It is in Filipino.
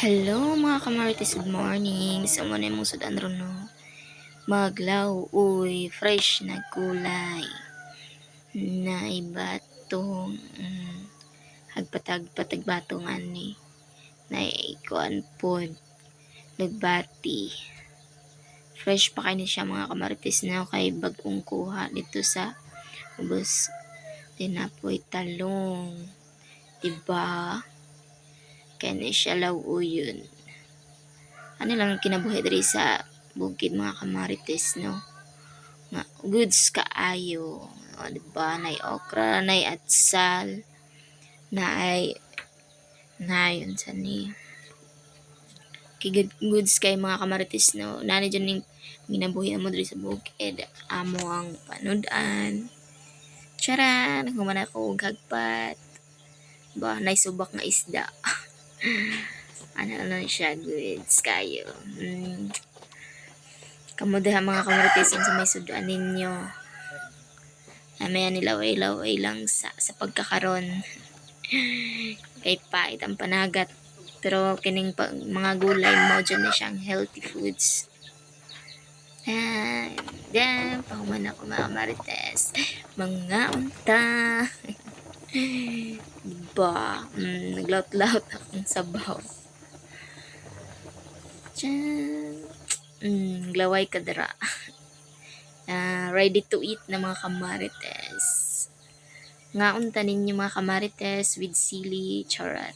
Hello mga kamarites, good morning. Sa muna mong sudan ron no. Maglaw, uy, fresh na kulay. Na ibatong, hagpatag batongan ni. Na ikuan pod, nagbati. Fresh pa kayo siya mga kamarites na kay bagong kuha dito sa ubos. Tinapoy talong. Diba? Kaya na siya law yun. Ano lang kinabuhi diri sa bukid mga kamarites no, nga goods kaayo, o diba, nay okra, nay atsal, nay sa ni goods kay mga kamarites no, nani dyan ning ginabuhi mo diri sa bukid, amo ang panudan, charan, humana ko og hagpat, ba nay subak nga isda. Ano lang siya, goods kayo. Kamudahan mga kamarites sa may sudan ninyo. Namaya nilaway-laway lang sa pagkakaron. Kay pait ang panagat. Pero kining mga gulay mo dyan na siyang healthy foods. Yan, pahuman ako mga kamarites. Mga unta. Diba? Naglaut-laut akong sabaw. Diyan. Glaway kadra. Ready to eat na mga kamarites. Ngaon tanin niyo mga kamarites with sili charat.